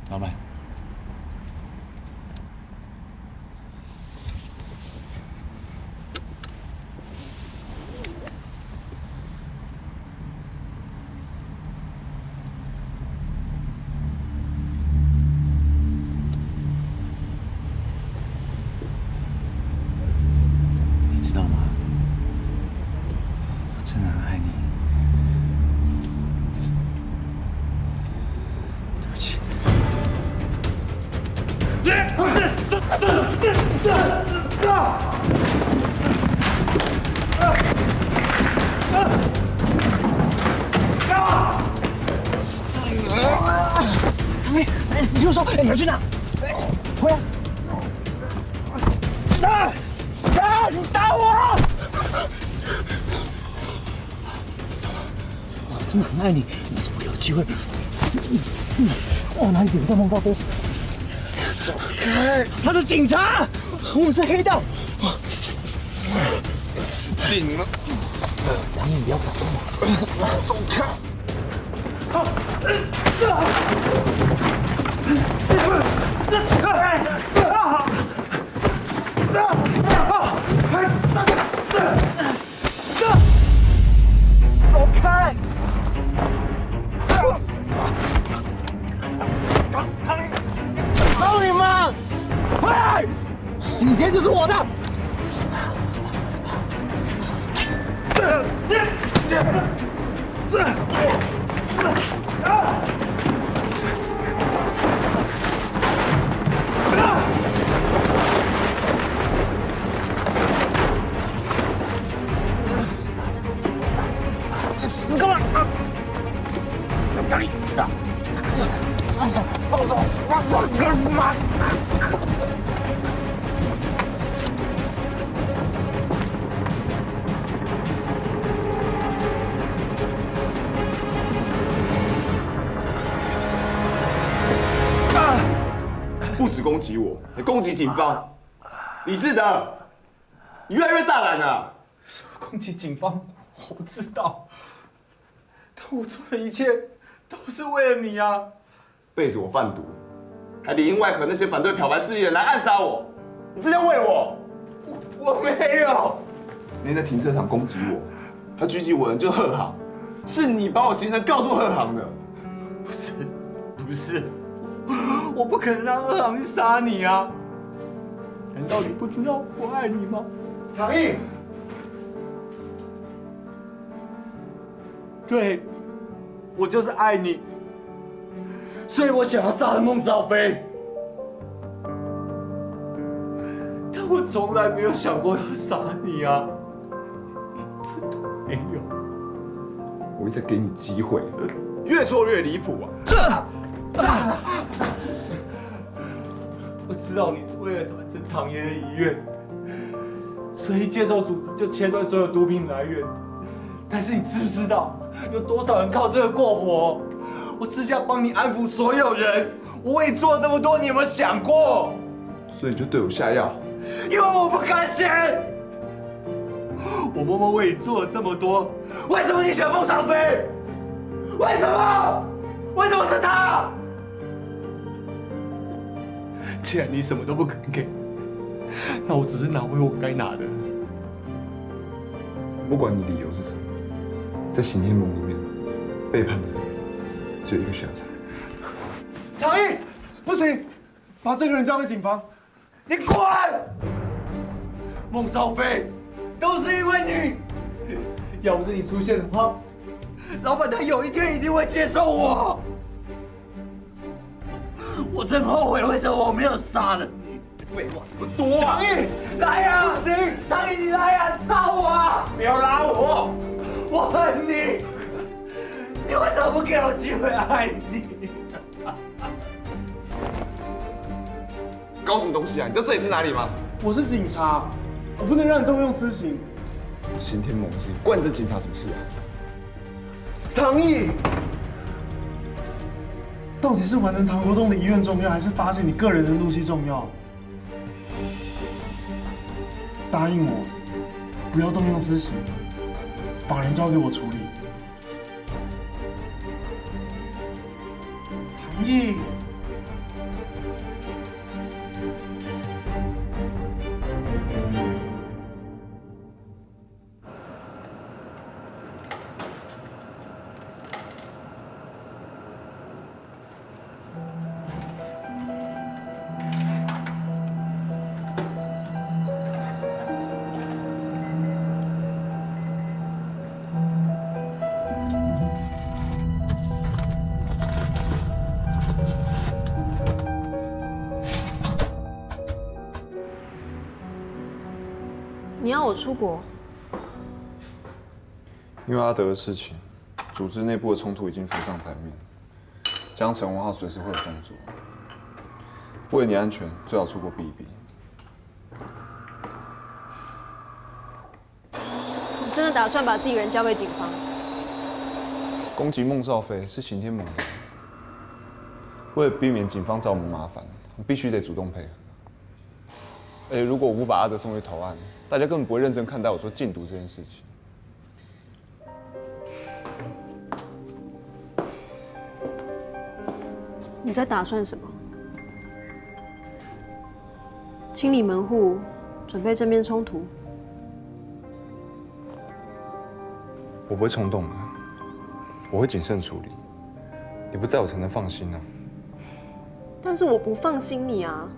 老板。你知道吗？我真的很爱你。对不起。 你就说，你要去哪？回来！你打我！我真的很爱你，你怎么给我机会？往哪里顶到孟兆飞？走开！他是警察，我们是黑道。死定了！唐毅，不要搞我！走开！ 走开！操你妈！喂！你今天就是我的！你干嘛？放手！放手！干嘛？不止攻击我，还攻击警方。李志德，你越来越大胆了。攻击警方，我不知道，但我做的一切都是为了你啊！背着我贩毒，还里应外合那些反对漂白事业的人来暗杀我，你这样为我？我没有。你在停车场攻击我，他狙击我的人就是贺航，是你把我行程告诉贺航的。不是，我不可能让贺航去杀你啊！难道你不知道我爱你吗？唐毅，对，我就是爱你，所以我想要杀了孟兆飞，但我从来没有想过要杀你啊，一次都没有。我一直在给你机会，越做越离谱啊！我知道你是为了达成唐爷的遗愿，所以接受组织就切断所有毒品来源。但是你知不知道，有多少人靠这个过活？我私下帮你安抚所有人，我为你做了这么多，你有没有想过？所以你就对我下药？因为我不甘心。我默默为你做了这么多，为什么你选孟尚飞？为什么？为什么是他？既然你什么都不肯给，那我只是拿回我该拿的。不管你理由是什么，在刑天盟里面，背叛的人只有一个下场。唐毅，不行，把这个人交给警方。你滚！孟少飞，都是因为你。要不是你出现的话，老板他有一天一定会接受我。我真后悔，为什么我没有杀了你？废话什么多啊！唐毅，来呀！不行，唐毅，你来呀！杀我啊！不要拉我！我恨你！你为什么不给我机会爱你？搞什么东西啊？你知道这里是哪里吗？我是警察，我不能让你动用私刑。刑天盟是关你这警察什么事啊？唐毅，到底是完成唐国栋的遗愿重要，还是发现你个人的怒气重要？答应我，不要动用私刑，把人交给我处理。唐毅，你要我出国？因为阿德的事情，组织内部的冲突已经浮上台面，加上陈文浩随时会有动作。为了你安全，最好出国避一避。你真的打算把自己人交给警方？攻击孟少飞是刑天猛的，为了避免警方找我们麻烦，我必须得主动配合。而且如果我不把阿德送回投案，大家根本不会认真看待我说禁毒这件事情。你在打算什么？清理门户，准备正面冲突？我不会冲动的，我会谨慎处理。你不在我才能放心啊。但是我不放心你啊，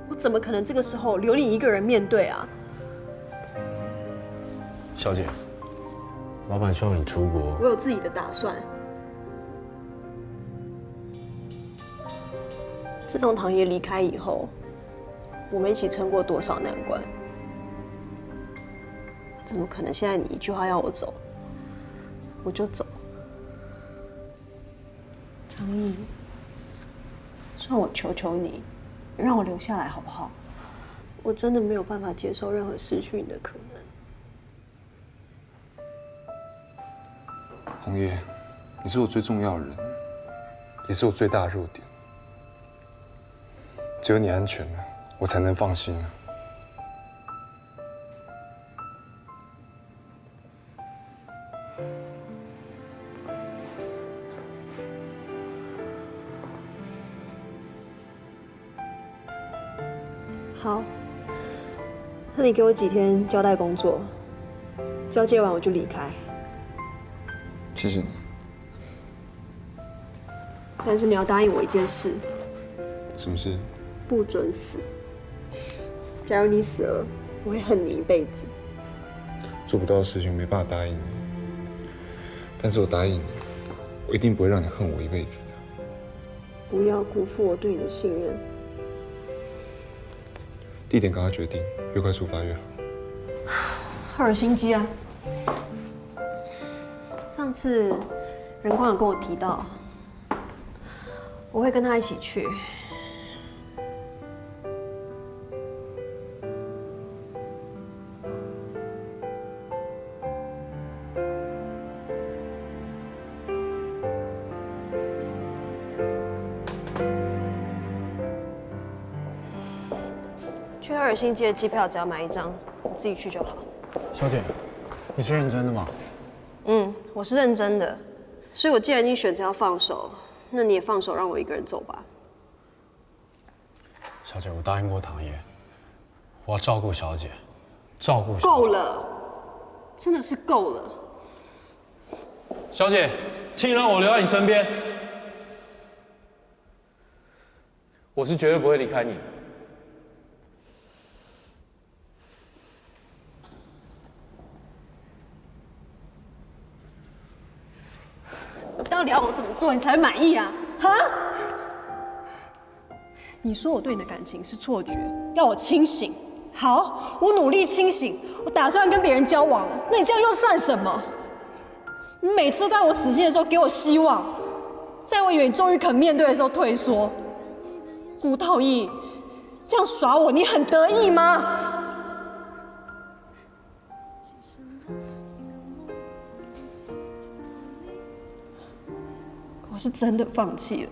我怎么可能这个时候留你一个人面对啊？小姐，老板希望你出国。我有自己的打算。自从唐爷离开以后，我们一起撑过多少难关？怎么可能现在你一句话要我走，我就走？唐毅，算我求求你，让我留下来好不好？我真的没有办法接受任何失去你的可能。红叶，你是我最重要的人，也是我最大的弱点。只有你安全了，我才能放心啊。好，那你给我几天交代工作，交接完我就离开。谢谢你。但是你要答应我一件事，什么事？不准死。假如你死了，我会恨你一辈子。做不到的事情没办法答应你，但是我答应你，我一定不会让你恨我一辈子的。不要辜负我对你的信任。地点赶快决定，越快出发越好。赫尔辛基啊，上次任光有跟我提到，我会跟他一起去。去赫尔辛基的机票只要买1张，我自己去就好。小姐，你是认真的吗？我是认真的，所以我既然已经选择要放手，那你也放手让我一个人走吧。小姐，我答应过唐爷，我要照顾小姐，照顾小姐。够了，真的是够了。小姐，请你让我留在你身边，我是绝对不会离开你的。你到底要我怎么做你才会满意啊？哈？你说我对你的感情是错觉，要我清醒。好，我努力清醒，我打算跟别人交往了。那你这样又算什么？你每次都在我死心的时候给我希望，在我以为你终于肯面对的时候退缩。顾道义，这样耍我，你很得意吗？我是真的放弃了，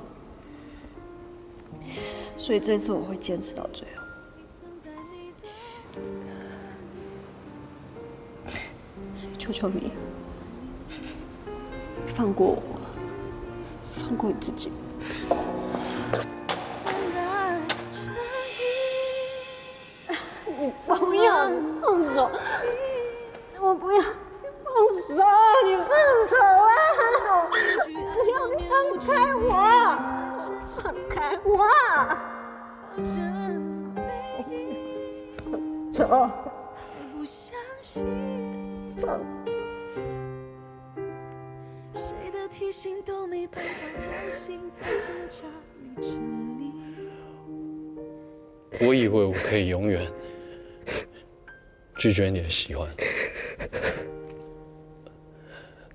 所以这次我会坚持到最后。求求你，放过我，放过你自己。你不要放手，我不要放手，你放手啊！不要放开我，放开我！走，放手。谁的提醒都没办法叫醒在挣扎里沉溺。我以为我可以永远拒绝你的喜欢，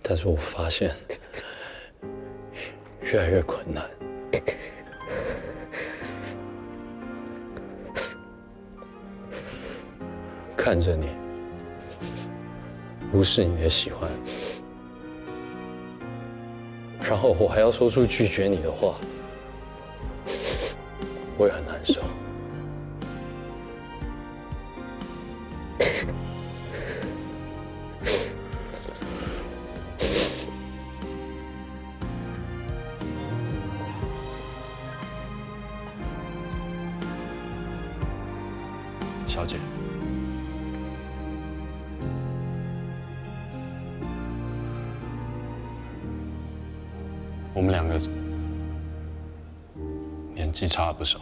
但是我发现越来越困难。看着你，无视你的喜欢，然后我还要说出拒绝你的话，我也很难受。小姐，我们两个年纪差了不少，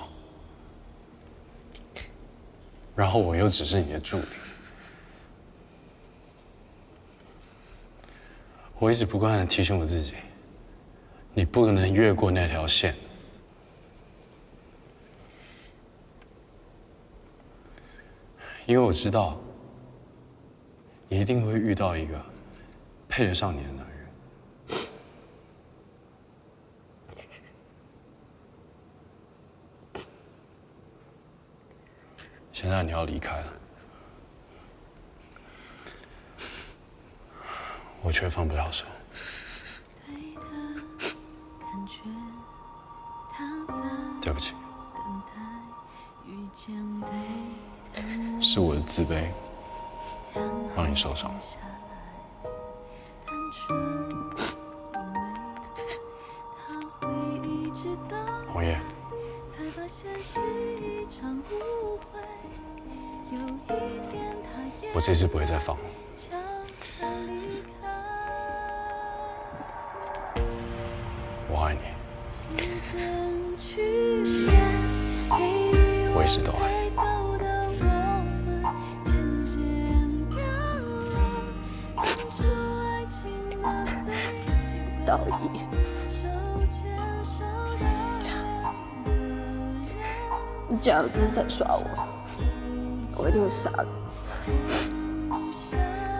然后我又只是你的助理，我一直不断地提醒我自己，你不能越过那条线。因为我知道，你一定会遇到一个配得上你的男人。现在你要离开了，我却放不了手。对不起，是我的自卑让你受伤。红叶，我这次不会再放了。我爱你，我一直都爱你。道义，你这样子在耍我，我一定会杀你，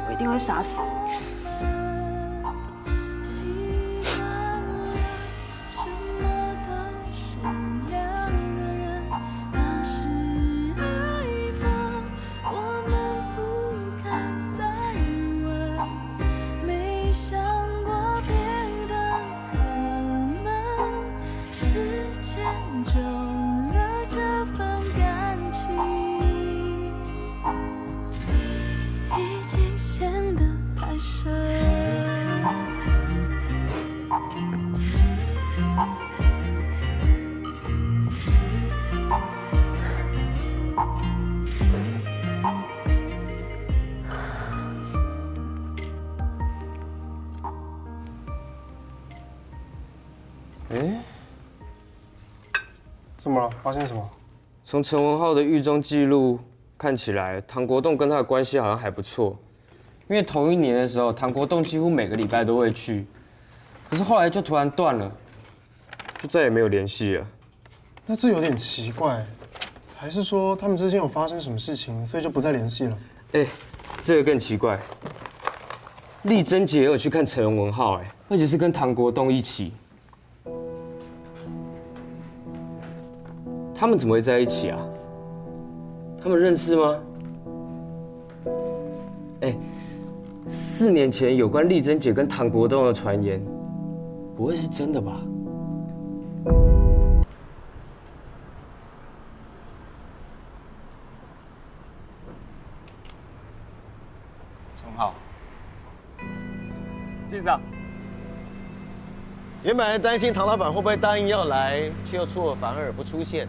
我一定会杀死你。哎，怎么了？发现什么？从陈文浩的狱中记录看起来，唐国栋跟他的关系好像还不错。因为头一年的时候，唐国栋几乎每个礼拜都会去，可是后来就突然断了，就再也没有联系了。那这有点奇怪，还是说他们之间有发生什么事情，所以就不再联系了？哎，这个更奇怪。丽珍姐也有去看陈文浩，哎，而且是跟唐国栋一起。他们怎么会在一起啊？他们认识吗？哎，4年前有关丽珍姐跟唐国栋的传言，不会是真的吧？陈浩，进上。原本还担心唐老板会不会答应要来，却又出尔反尔不出现。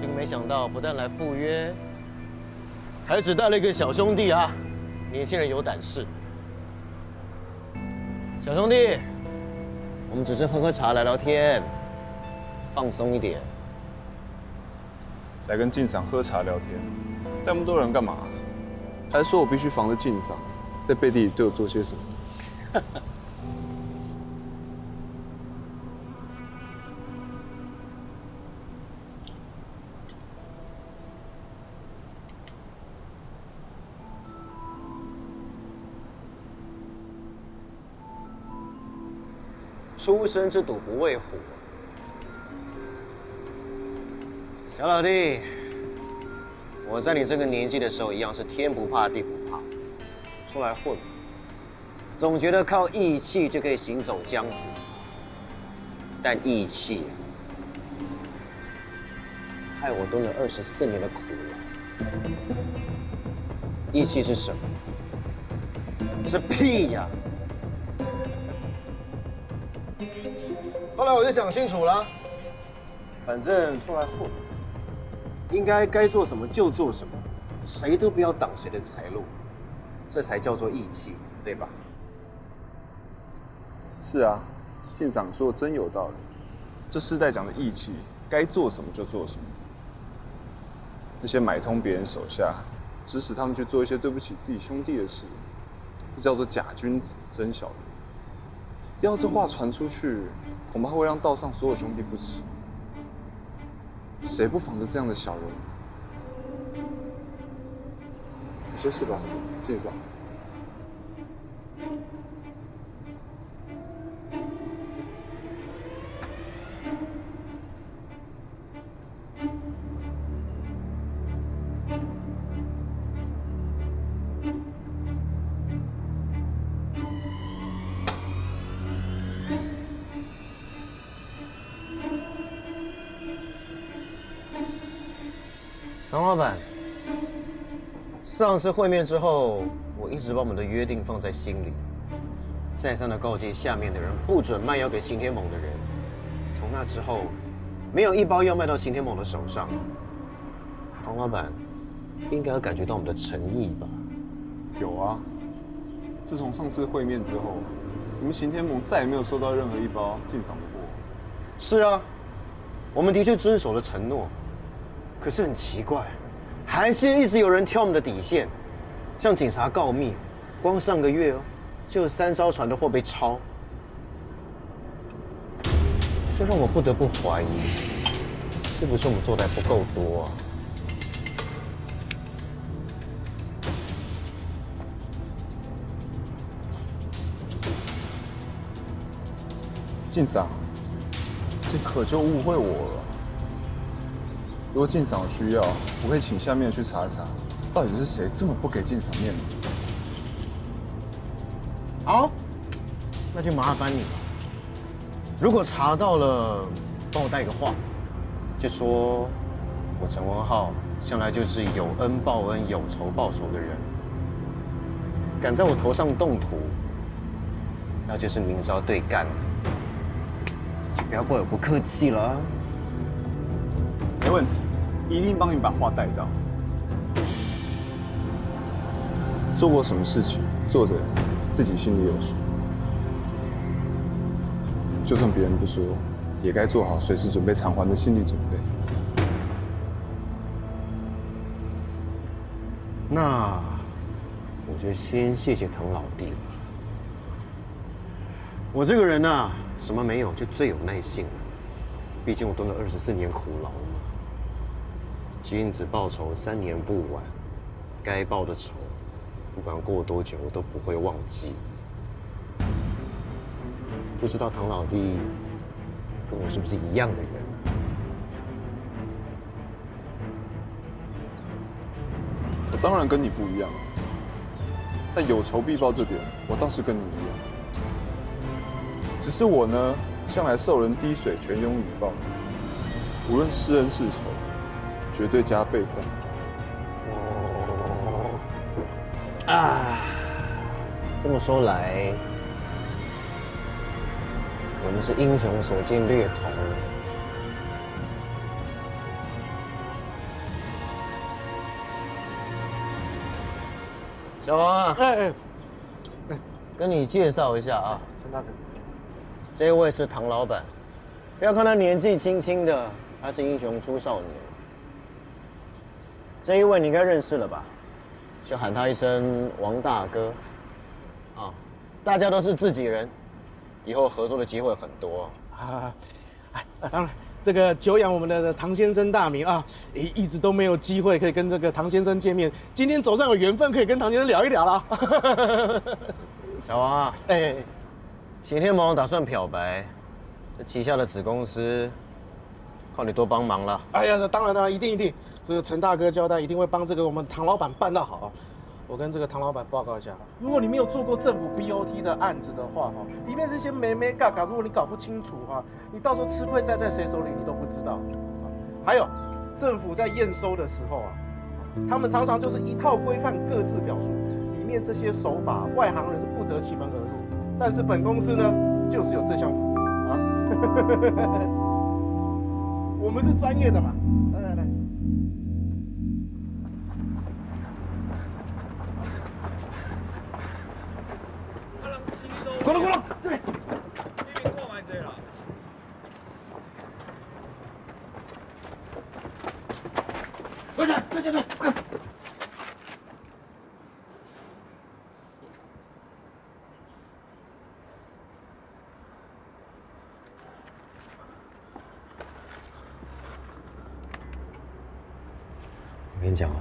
结果没想到，不但来赴约，还只带了一个小兄弟啊！年轻人有胆识。小兄弟，我们只是喝喝茶、聊聊天，放松一点。来跟晋赏喝茶聊天，带那么多人干嘛？还说我必须防着晋赏，在背地里对我做些什么？初生之犊不畏虎。小老弟，我在你这个年纪的时候，一样是天不怕地不怕，出来混，总觉得靠义气就可以行走江湖。但义气害我蹲了24年的苦了。义气是什么？是屁呀！后来我就想清楚了，反正出来混，应该做什么就做什么，谁都不要挡谁的财路，这才叫做义气，对吧？是啊，晋赏说的真有道理。这世代讲的义气，该做什么就做什么。那些买通别人手下，指使他们去做一些对不起自己兄弟的事，这叫做假君子真小人。要这话传出去，恐怕会让道上所有兄弟不齿。谁不防着这样的小人？你说是吧，晋赏？唐老板，上次会面之后，我一直把我们的约定放在心里，再三的告诫下面的人不准卖药给刑天猛的人。从那之后，没有一包药卖到刑天猛的手上。唐老板，应该要感觉到我们的诚意吧？有啊，自从上次会面之后，你们刑天盟再也没有收到任何一包晋赏的货。是啊，我们的确遵守了承诺。可是很奇怪，还是一直有人挑我们的底线，向警察告密，光上个月就有3艘船的货被抄，这让我不得不怀疑，是不是我们做的还不够多啊？晋赏，这可就误会我了。如果晋赏有需要，我可以请下面去查查，到底是谁这么不给晋赏面子。好，那就麻烦你了。如果查到了，帮我带个话，就说我陈文浩向来就是有恩报恩、有仇报仇的人，敢在我头上动土，那就是明招对干了。就不要怪我不客气了啊。没问题，一定帮你把话带到。做过什么事情，做的自己心里有数。就算别人不说，也该做好随时准备偿还的心理准备。那我就先谢谢唐老弟了。我这个人呐，什么没有，就最有耐性了。毕竟我蹲了24年苦牢嘛。君子报仇3年不晚，该报的仇，不管过多久，我都不会忘记。不知道唐老弟跟我是不是一样的人？我当然跟你不一样，但有仇必报这点，我倒是跟你一样。只是我呢，向来受人滴水，泉涌以报，无论是恩是仇，绝对加倍奉还。啊，这么说来，我们是英雄所见略同。小王啊，跟你介绍一下啊，陈大哥，这位是唐老板，不要看他年纪轻轻的，他是英雄出少年。这一位你应该认识了吧？就喊他一声王大哥。啊，大家都是自己人，以后合作的机会很多啊。当然，这个久仰我们的唐先生大名啊，一直都没有机会可以跟这个唐先生见面，今天总算有缘分可以跟唐先生聊一聊了。小王啊，秦天盟打算漂白，这旗下的子公司，靠你多帮忙了。哎呀，当然，一定，这个陈大哥交代一定会帮这个我们唐老板办到好。我跟这个唐老板报告一下，如果你没有做过政府 BOT 的案子的话，哈，里面这些眉嘎嘎，如果你搞不清楚哈，你到时候吃亏在谁手里你都不知道。还有，政府在验收的时候啊，他们常常就是一套规范各自表述，里面这些手法外行人是不得其门而入。但是本公司呢，就是有这项服务啊，我们是专业的嘛。来。过来，这边。你们看完这了。快点，快！我跟你讲啊，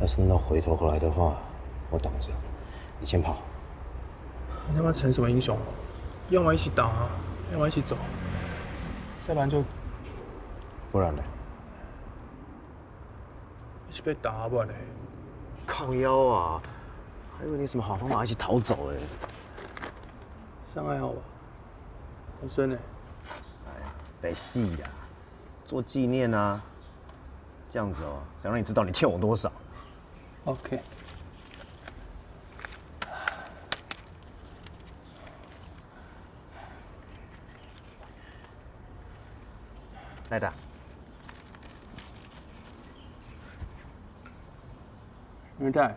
要是弄到回头来的话，我挡着，你先跑。你他妈成什么英雄？要么一起打，要么一起走，再不然就不然呢？一起被打，不然呢？靠腰啊！还以为你有什么好方法一起逃走哎。伤还好吧？很深呢。哎呀，别戏呀，做纪念啊。这样子哦，想让你知道你欠我多少。OK。来的。没带。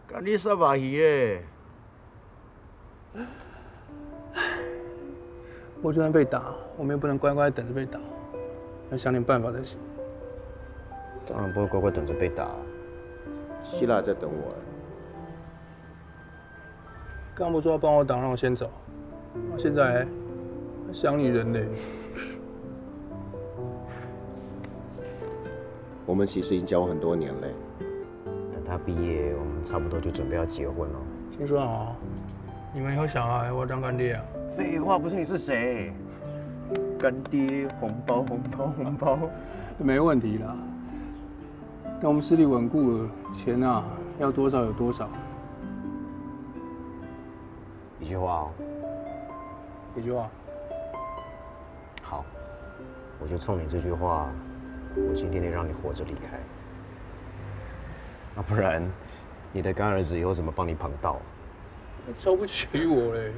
干你啥把戏嘞？我就算被打，我们也不能乖乖等着被打，要想点办法才行。当然不会乖乖等着被打。希腊在等我。刚不说要帮我挡，让我先走，现在还想你人嘞。我们其实已经交往很多年嘞。等他毕业，我们差不多就准备要结婚了。先说好，你们以后小孩我要当干爹啊。废话，不是你是谁？干爹，红包，没问题啦。等我们实力稳固了，钱啊要多少有多少。一句话哦。一句话。好，我就冲你这句话，我今天得让你活着离开。要不然，你的干儿子以后怎么帮你旁道？瞧不起我嘞！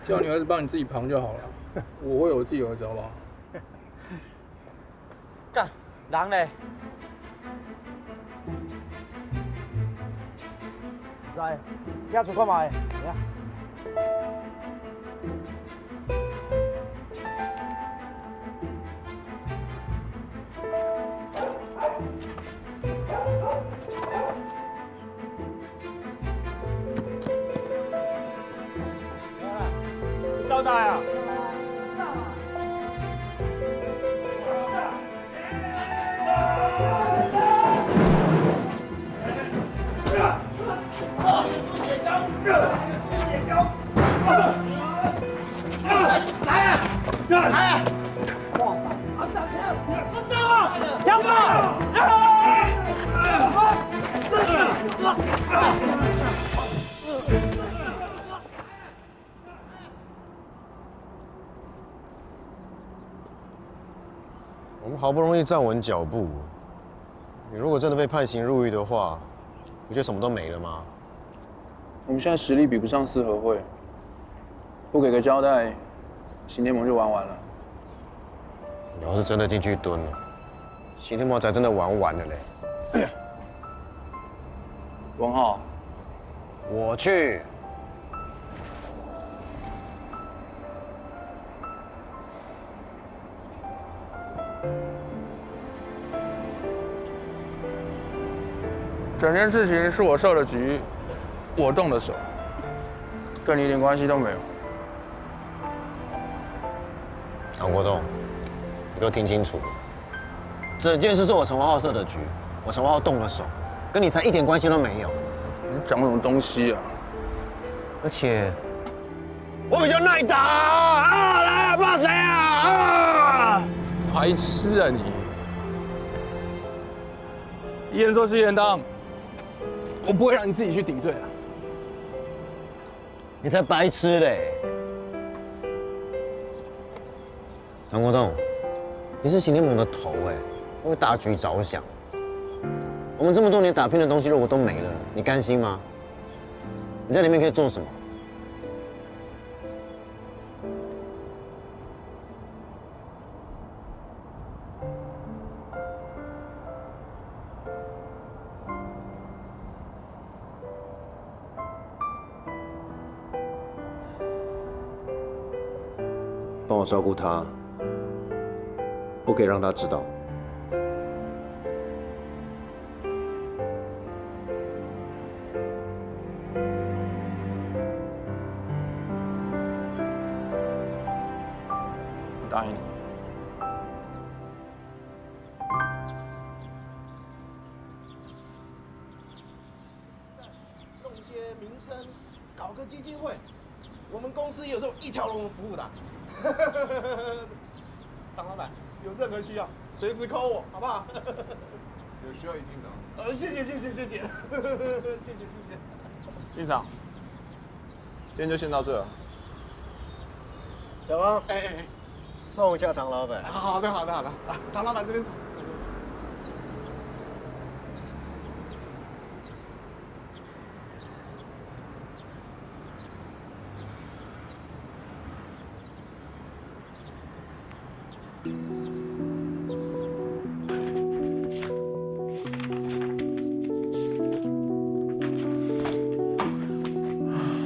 叫你儿子帮你自己旁就好了，我会有我自己儿子，好不好？干，人嘞？在，要出看卖，来。招待啊！我们好不容易站稳脚步，你如果真的被判刑入狱的话，不就什么都没了吗？我们现在实力比不上四合会，不给个交代，新天盟就玩完了。你要是真的进去蹲了，新天盟才真的玩完了嘞。文浩，我去。整件事情是我设的局，我动的手，跟你一点关系都没有。唐国栋，你给我听清楚，整件事是我陈文浩设的局，我陈文浩动了手，跟你才一点关系都没有。讲什么东西啊？而且我比较耐打啊！来啊，怕谁啊？啊！白痴啊你！一人做事一人当，我不会让你自己去顶罪的。你才白痴嘞！唐国栋，你是行天盟的头哎，为大局着想。我们这么多年打拼的东西如果都没了，你甘心吗？你在里面可以做什么？帮我照顾他，不可以让他知道。我答应你。弄些民生，搞个基金会，我们公司有时候一条龙服务的。唐老板，有任何需要随时 call 我，好不好？有需要一厅长。谢谢。厅长，今天就先到这了。小王，送一下唐老板。好的，来，唐老板这边走。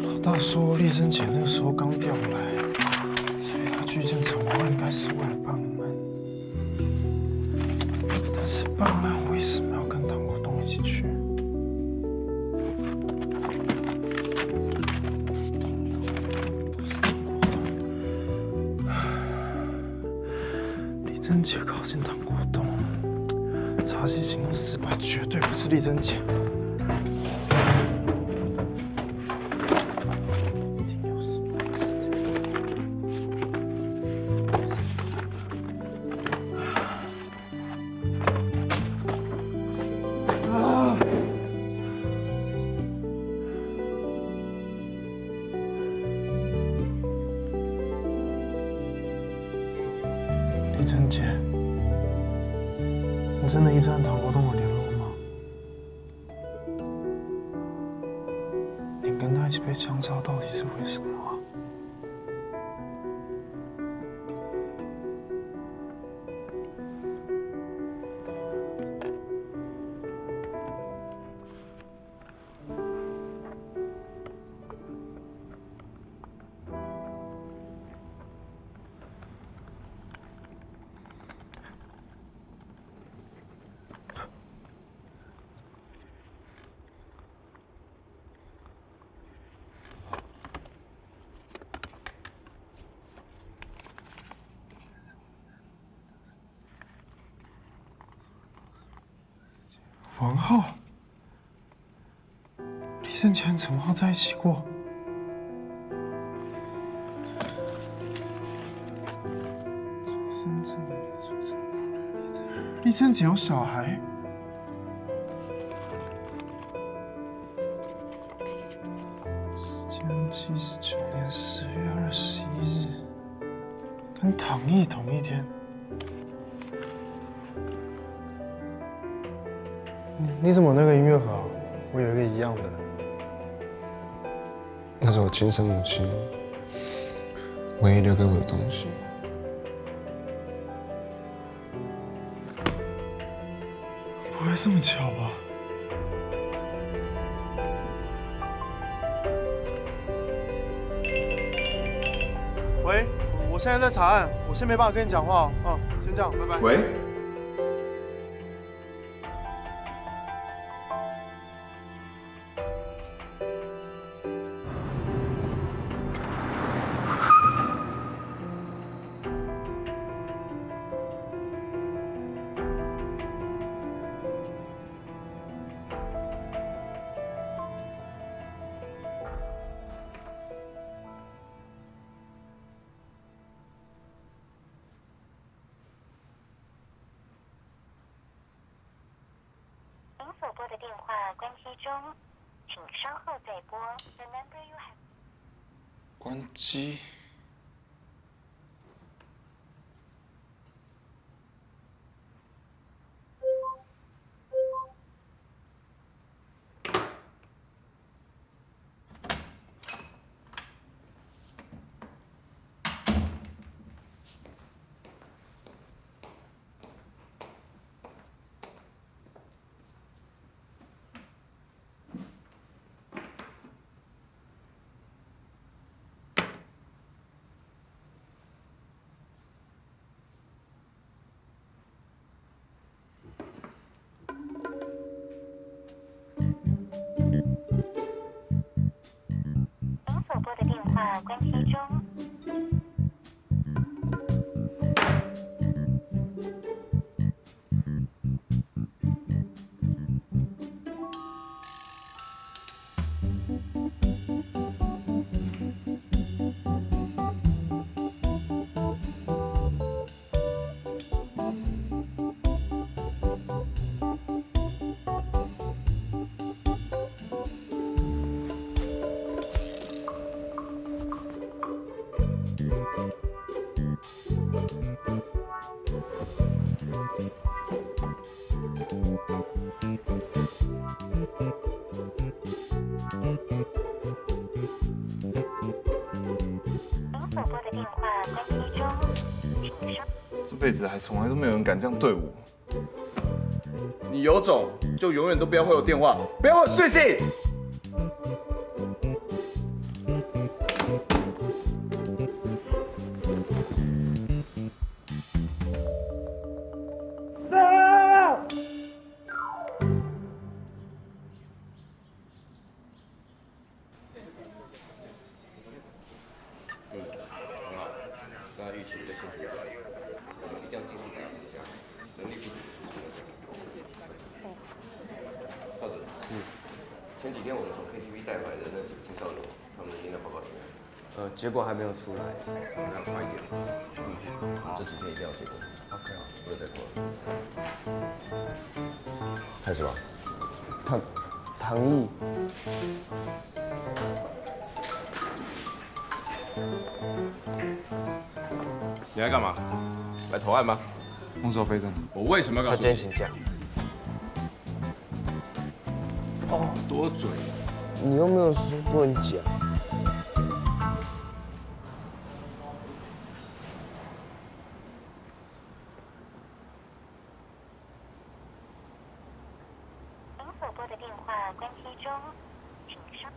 老大说丽珍姐那个时候刚调来，所以她去见陈华应该是为了办案。但是办案为什么要跟唐国栋一起去？丽珍姐靠近唐国栋，查缉行动失败，绝对不是丽珍姐。丽珍姐，你真的一直和唐国栋有联络吗？你跟他一起被枪杀，到底是为什么啊？王浩，李正杰和陈浩在一起过。李正杰有小孩。时间79年10月21日，跟唐毅同一天。你怎么那个音乐盒啊？我有一个一样的。那是我亲生母亲唯一留给我的东西。不会这么巧吧？喂，我现在在查案，我先没办法跟你讲话哦。先这样，拜拜。喂。拨的电话关机中，请稍后再拨。The number you have 关机。您所拨的电话关机中。这辈子还从来都没有人敢这样对我。你有种就永远都不要回我电话，不要回我讯息。前几天我们从 KTV 带回来的那几个青少年，他们的验尿报告怎么样？结果还没有出来，要快一点。这几天一定要结果。OK， 不能再拖了。开始吧。唐毅，你来干嘛？来投案吗？孟少飞在哪？我为什么要告诉你？他今天请假。哦，多嘴。你又没有说不能讲。您所拨的电话关机中，请稍。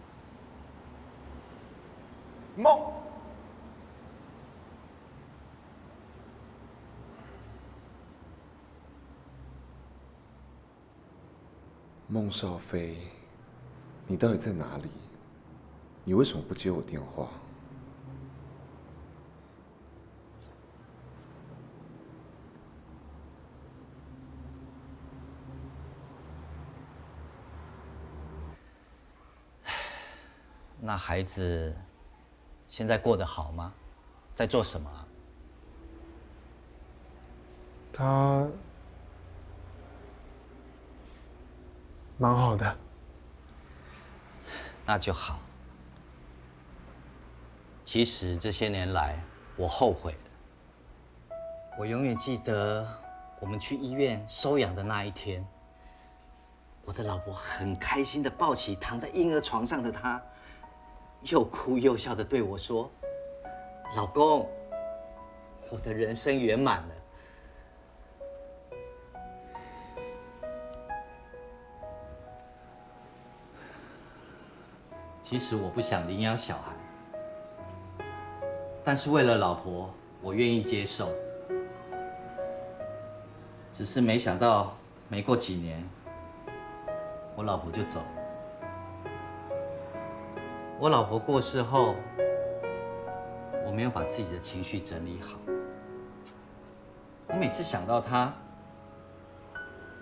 孟少飞，你到底在哪里？你为什么不接我电话？那孩子现在过得好吗？在做什么啊？他蛮好的。那就好。其实这些年来，我后悔了。我永远记得我们去医院收养的那一天，我的老婆很开心地抱起躺在婴儿床上的她，又哭又笑地对我说：“老公，我的人生圆满了。”其实我不想领养小孩，但是为了老婆，我愿意接受。只是没想到，没过几年，我老婆就走了。我老婆过世后，我没有把自己的情绪整理好。我每次想到她，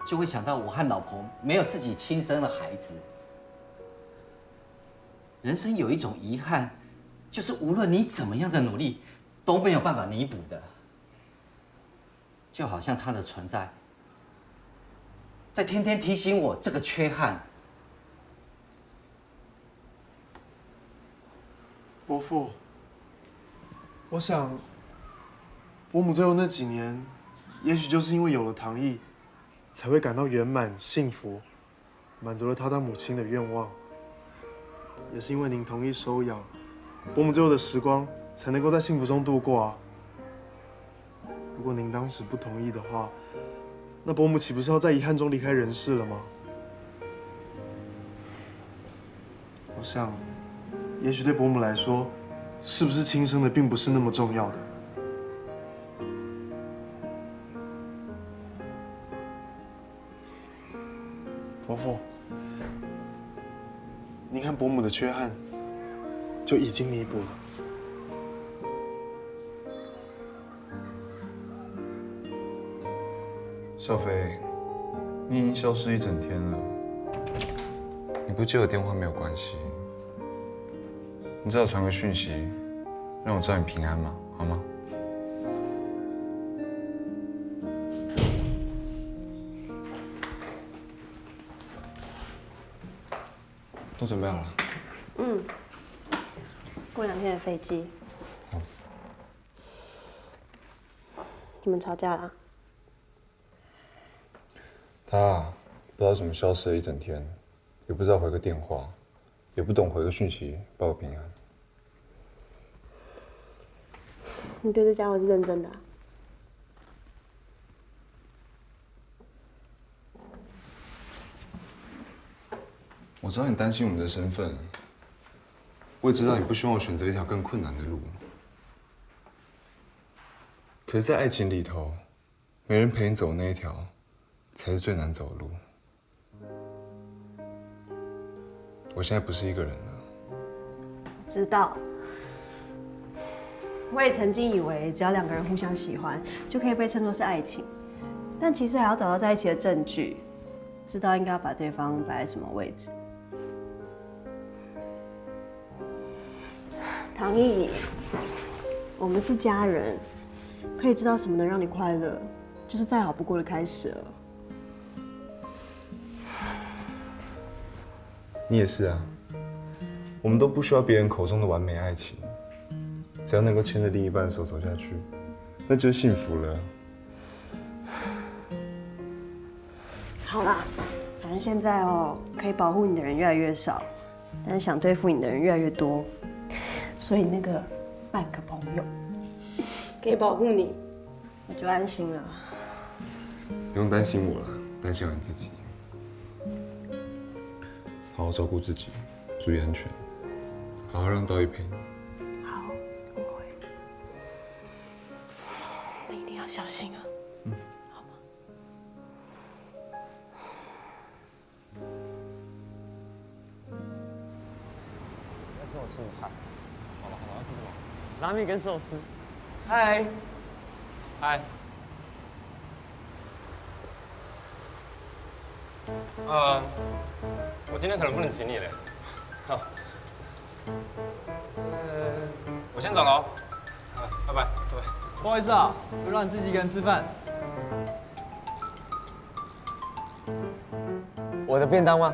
就会想到我和老婆没有自己亲生的孩子。人生有一种遗憾，就是无论你怎么样的努力，都没有办法弥补的。就好像他的存在，再天天提醒我这个缺憾。伯父，我想，伯母最后那几年，也许就是因为有了唐毅，才会感到圆满幸福，满足了她当母亲的愿望。也是因为您同意收养，伯母最后的时光才能够在幸福中度过啊。如果您当时不同意的话，那伯母岂不是要在遗憾中离开人世了吗？我想，也许对伯母来说，是不是亲生的并不是那么重要的。伯父，您看伯母的缺憾，就已经弥补了。少飞，你已经消失一整天了，你不接我电话没有关系，你至少传个讯息，让我知道你平安嘛，好吗？都准备好了。嗯，过2天的飞机。你们吵架了？他不知道怎么消失了一整天，也不知道回个电话，也不懂回个讯息报个平安。你对这家伙是认真的啊？我知道你担心我们的身份，我也知道你不希望我选择一条更困难的路。可是，在爱情里头，没人陪你走那一条，才是最难走的路。我现在不是一个人了。知道。我也曾经以为，只要2个人互相喜欢，就可以被称作是爱情。但其实还要找到在一起的证据，知道应该要把对方摆在什么位置。唐毅，我们是家人，可以知道什么能让你快乐，就是再好不过的开始了。你也是啊，我们都不需要别人口中的完美爱情，只要能够牵着另一半的手走下去，那就幸福了。好啦，反正现在可以保护你的人越来越少，但是想对付你的人越来越多，所以那个半个朋友可以保护你，我就安心了。不用担心我了，担心好你自己。好好照顾自己，注意安全，好好让道义陪你。好，我会。你一定要小心啊。嗯。好吗？要请我吃午餐。好了好了，要吃什么？拉面跟寿司。嗨。嗨。我今天可能不能请你嘞。好。我先走了哦。拜拜，拜拜。不好意思啊，就让你自己一个人吃饭。我的便当吗？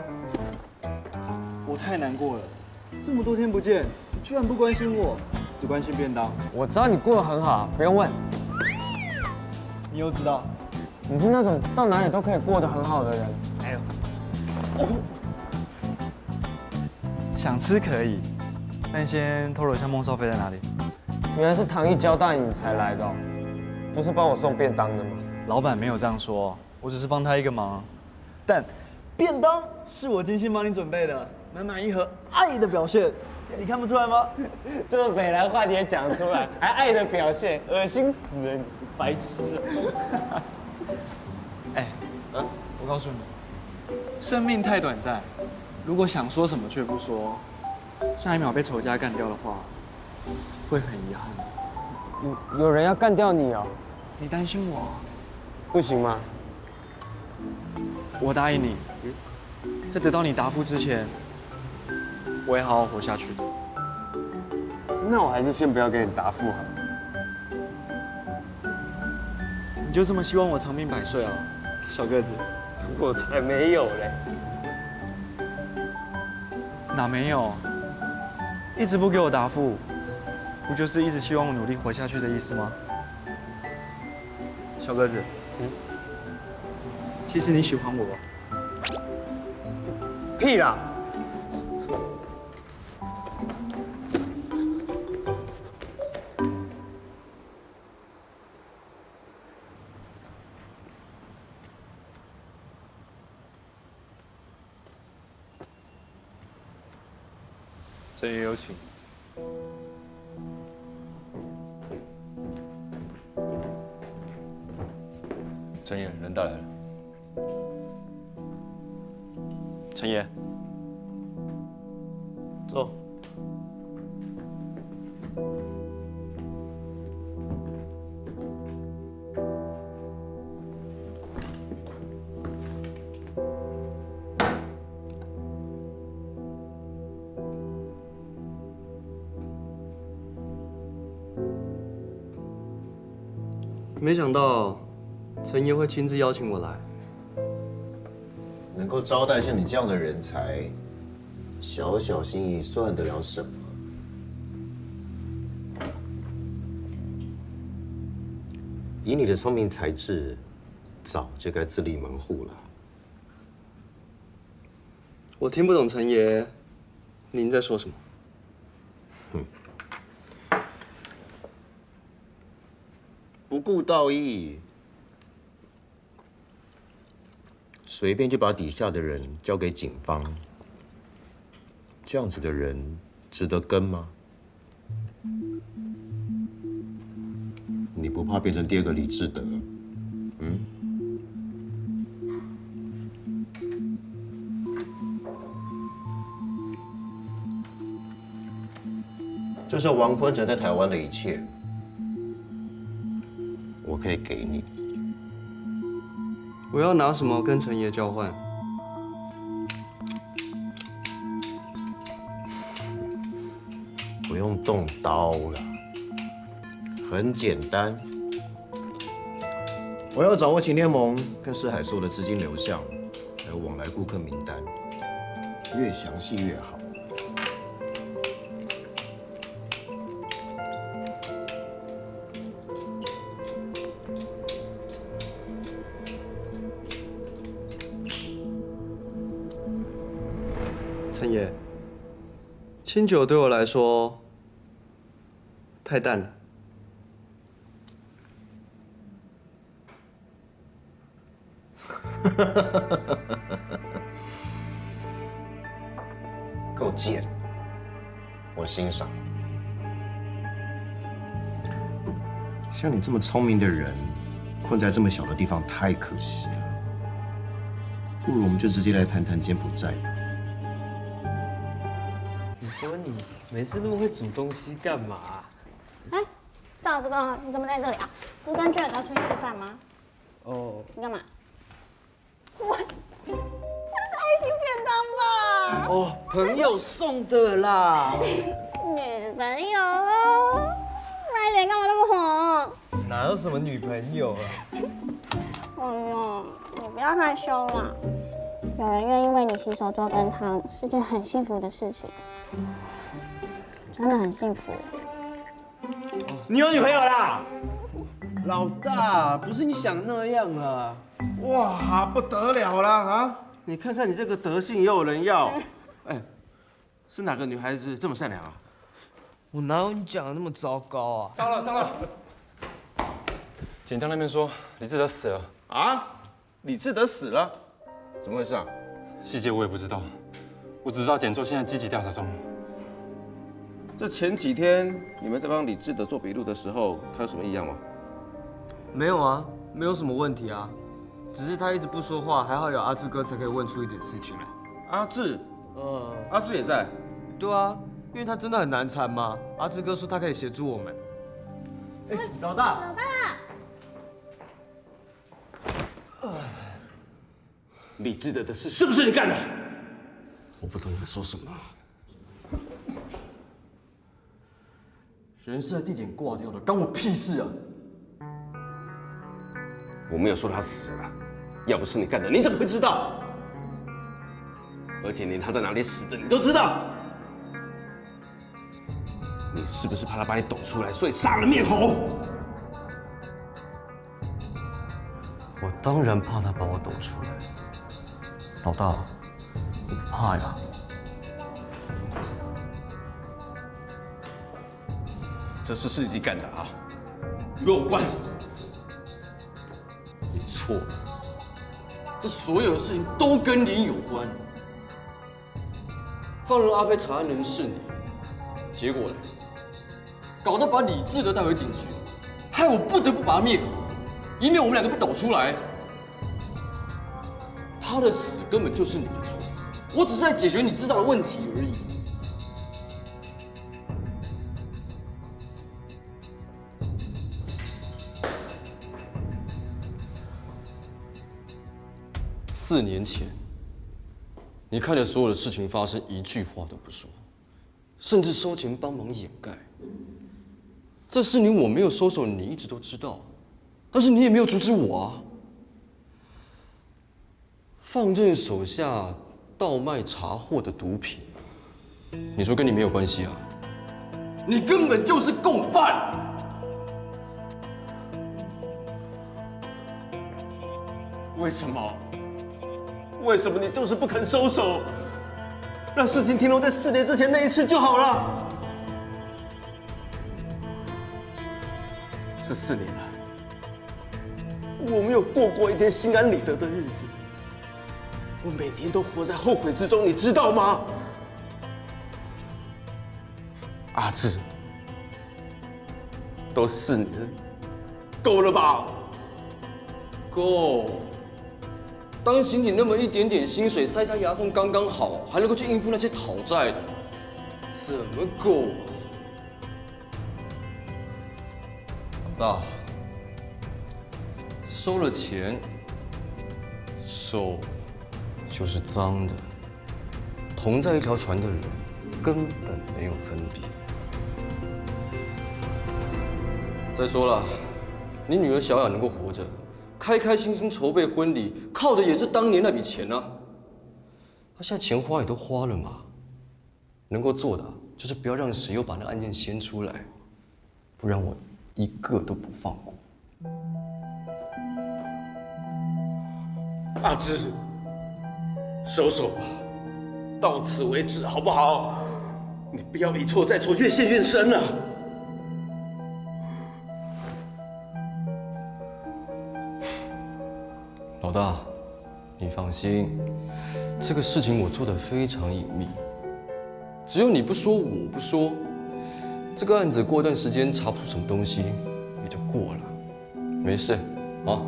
我太难过了，这么多天不见，你居然不关心我，只关心便当。我知道你过得很好，不用问。你又知道？你是那种到哪里都可以过得很好的人。哎呦，想吃可以，但先透露一下孟少飞在哪里。原来是唐毅交代你才来的哦，不是帮我送便当的吗？老板没有这样说，我只是帮他一个忙。但便当是我精心帮你准备的，满满一盒爱的表现，你看不出来吗？这么北来话你也讲出来，还爱的表现，恶心死人，白痴！哎，我告诉你，生命太短暂，如果想说什么却不说，下一秒被仇家干掉的话，会很遗憾。有人要干掉你哦？你担心我？不行吗？我答应你，在得到你答复之前，我会好好活下去。那我还是先不要给你答复好了。你就这么希望我长命百岁啊，小个子？我才没有嘞！哪没有？一直不给我答复，不就是一直希望我努力活下去的意思吗？小鸽子，其实你喜欢我。屁啦！陈爷有请。陈爷，人带来了。陈爷，走。没想到陈爷会亲自邀请我来。能够招待像你这样的人才，小小心意算得了什么？以你的聪明才智，早就该自立门户了。我听不懂陈爷，您在说什么？不顾道义，随便就把底下的人交给警方，这样子的人值得跟吗？你不怕变成第二个李志德？这是王坤城在台湾的一切。我可以给你。我要拿什么跟陈爷交换？不用动刀了，很简单。我要掌握秦天盟跟世海所有的资金流向，还有往来顾客名单，越详细越好。陈爷，清酒对我来说太淡了。够贱，我欣赏。像你这么聪明的人，困在这么小的地方太可惜了。不如我们就直接来谈谈柬埔寨吧。你说你没事那么会煮东西干嘛？哎，赵志刚，你怎么在这里啊？不是跟俊儿要出去吃饭吗？哦，你干嘛？哇，这是爱心便当吧？哦，朋友送的啦。女朋友哦，那脸干嘛那么红？哪有什么女朋友啊？哎呦，你不要害羞啦。有人愿意为你洗手做羹汤，是件很幸福的事情，真的很幸福。你有女朋友啦？老大，不是你想那样啊！哇，不得了啦啊！你看看你这个德性，也有人要。哎，是哪个女孩子这么善良啊？我哪有你讲的那么糟糕啊？糟了糟了！警方那边说李志德死了啊？李志德死了？怎么回事啊？细节我也不知道，我只知道检座现在积极调查中。这前几天你们在帮李志德做笔录的时候，他有什么异样吗？没有啊，没有什么问题啊，只是他一直不说话，还好有阿志哥才可以问出一点事情来。阿志，阿志也在。对啊，因为他真的很难缠嘛。阿志哥说他可以协助我们。哎，老大，老大。李志德的事是不是你干的？我不懂你在说什么。人是在地检挂掉的，关我屁事啊！我没有说他死了，要不是你干的，你怎么会知道？而且连他在哪里死的，你都知道。你是不是怕他把你抖出来，所以杀了灭口？我当然怕他把我抖出来。老大，我不怕呀。这事是你干的啊，与我无关。你错了，这所有的事情都跟你有关。放任阿飞查案人是你，结果呢？搞到把李志德带回警局，害我不得不把他灭口，以免我们两个被抖出来。他的死根本就是你的错，我只是在解决你知道的问题而已。4年前，你看着所有的事情发生，一句话都不说，甚至收钱帮忙掩盖。这4年我没有收手，你一直都知道，但是你也没有阻止我啊。放任手下倒卖查获的毒品，你说跟你没有关系啊？你根本就是共犯！为什么？为什么你就是不肯收手，让事情停留在4年之前那一次就好了？这4年了，我没有过过一天心安理得的日子，我每天都活在后悔之中，你知道吗？阿志，都4年，够了吧？够。当刑警那么一点点薪水塞塞牙缝刚刚好，还能够去应付那些讨债的，怎么够啊？老大，收了钱，手就是脏的。同在一条船的人根本没有分别。再说了，你女儿小雅能够活着，开开心心筹备婚礼，靠的也是当年那笔钱啊。她现在钱花也都花了嘛，能够做的就是不要让谁又把那案件掀出来，不然我一个都不放过。阿志，收手吧，到此为止好不好？你不要一错再错，越陷越深了。老大，你放心，这个事情我做得非常隐秘，只有你不说，我不说，这个案子过段时间查不出什么东西，也就过了，没事啊。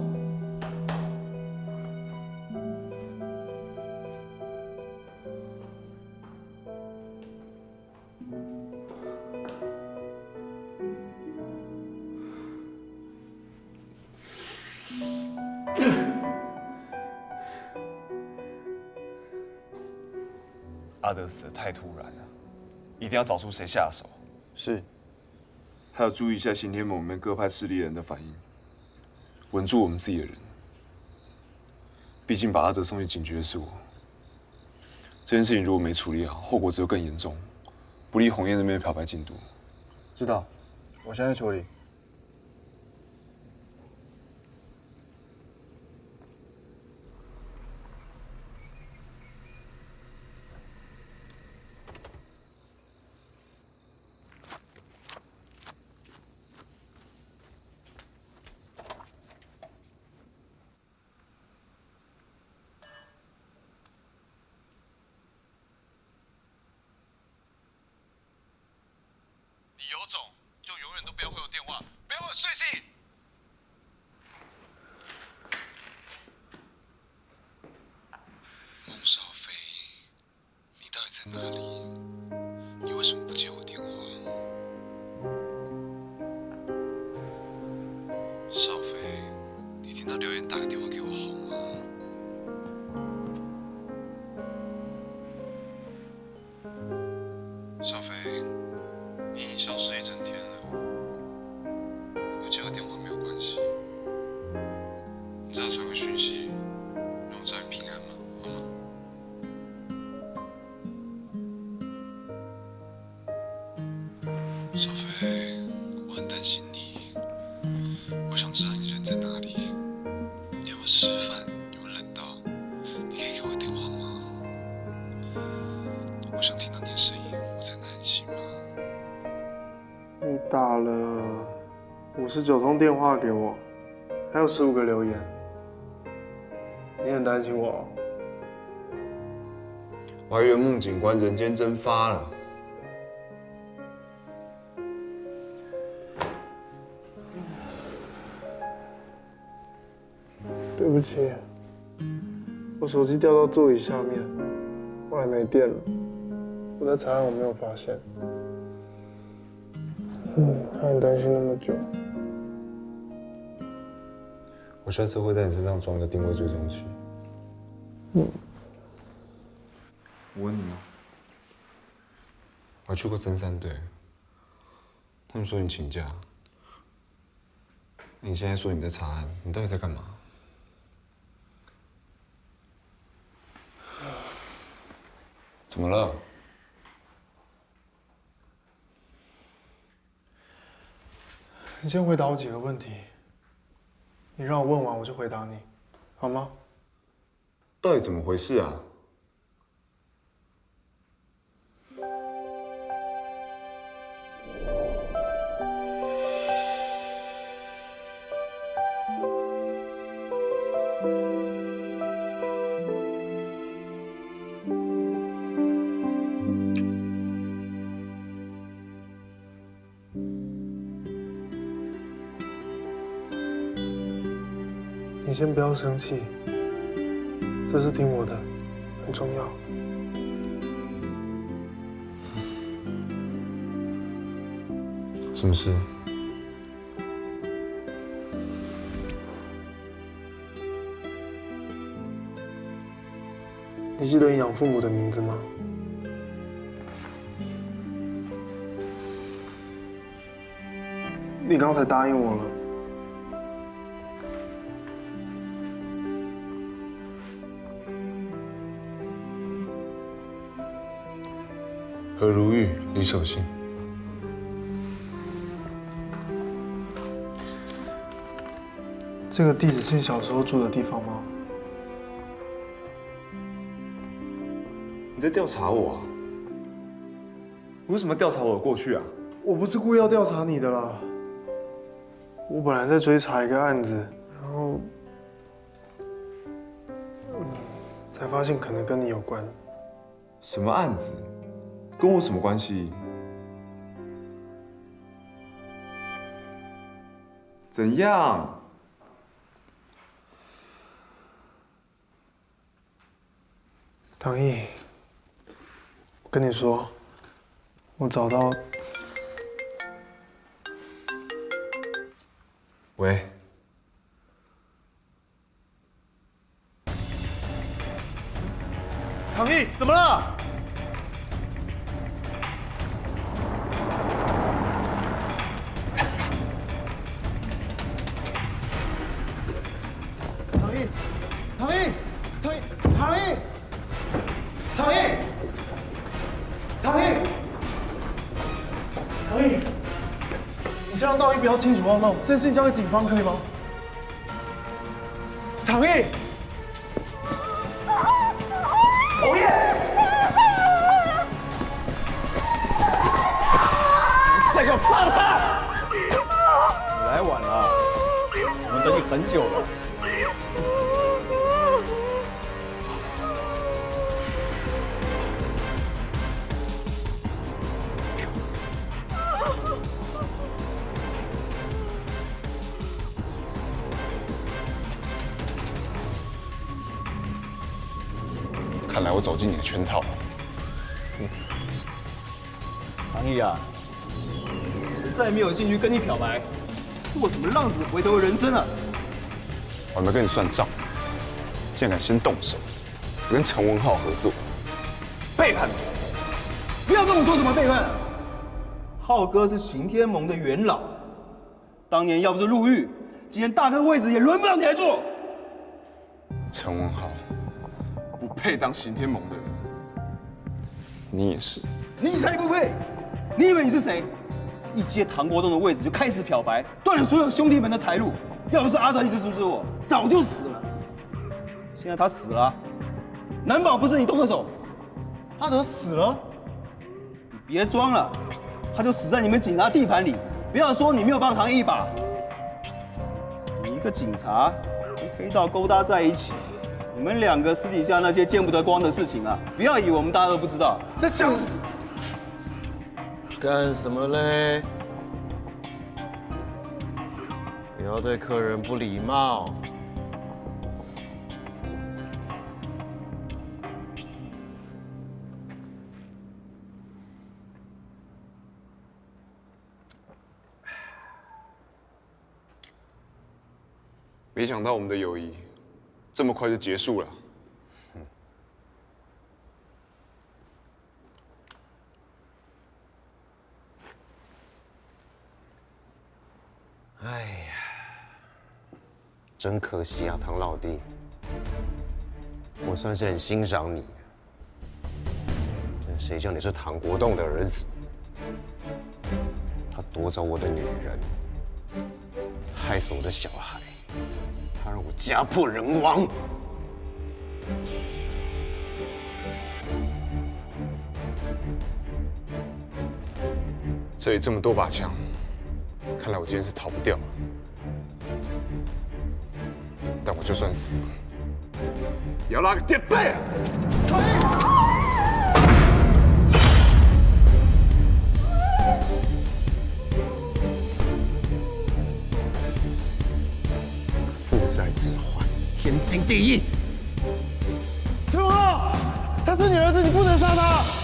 阿德死得太突然了，一定要找出谁下手。是，还要注意一下刑天盟里面各派势力人的反应，稳住我们自己的人。毕竟把阿德送去警局的是我，这件事情如果没处理好，后果只有更严重，不利鸿雁那边的漂白进度。知道，我现在处理。你有种就永远都不要回我电话，不要回我碎信。孟少飞，你到底在哪里？你为什么不接我电话？少飞，你听到留言打个电话给我好吗？少飞，你已经消失1整天了，你不接我电话没有关系，你只要传个讯息，想知道你人在哪里，你有没有吃饭，有没有冷到？你可以给我电话吗？我想听到你的声音，我才能安心吗？你打了59通电话给我，还有15个留言，你很担心我哦？我还以为孟警官人间蒸发了。对不起，我手机掉到座椅下面，后来没电了。我在查案，我没有发现。害你担心那么久。我下次会在你身上装一个定位追踪器。我问你哦，我去过侦三队，他们说你请假，你现在说你在查案，你到底在干嘛？怎么了？你先回答我几个问题，你让我问完我就回答你，好吗？到底怎么回事啊？你先不要生气，这是听我的，很重要。什么事？你记得你养父母的名字吗？你刚才答应我了。何如玉、李守信。这个地址是你小时候住的地方吗？你在调查我啊？你为什么要调查我的过去啊？我不是故意要调查你的啦。我本来在追查一个案子，然后，才发现可能跟你有关。什么案子？跟我什么关系？怎样？唐毅，我跟你说，我找到。喂。唐毅，怎么了？唐毅，唐毅，唐毅，唐毅，唐毅，唐毅，唐毅，你先让道义不要轻举妄动，这件事情交给警方可以吗？唐毅。侯爷，再给我放他！你来晚了，我们等你很久了。看来我走进你的圈套了。唐毅啊，实在没有兴趣跟你表白，过什么浪子回头人生啊！我还没跟你算账，竟然敢先动手，我跟陈文浩合作，背叛！不要跟我说什么背叛。浩哥是刑天盟的元老，当年要不是入狱，今天大哥位置也轮不到你来坐。陈文浩不配当刑天盟的人，你也是。你才不配！你以为你是谁？一接唐国栋的位置就开始漂白，断了所有兄弟们的财路。要不是阿德一直阻止我，早就死了。现在他死了，难保不是你动的手。阿德死了？你别装了，他就死在你们警察地盘里。不要说你没有帮唐一把，你一个警察跟黑道勾搭在一起，你们两个私底下那些见不得光的事情啊，不要以为我们大家都不知道。在讲什么？干什么嘞？不要对客人不礼貌。没想到我们的友谊这么快就结束了。哎呀，真可惜啊，唐老弟，我算是很欣赏你，但谁叫你是唐国栋的儿子？他夺走我的女人，害死我的小孩。他让我家破人亡。这里这么多把枪，看来我今天是逃不掉了。但我就算死，也要拉个垫背啊！父债子还，天经地义。陈文浩，他是你儿子，你不能杀他。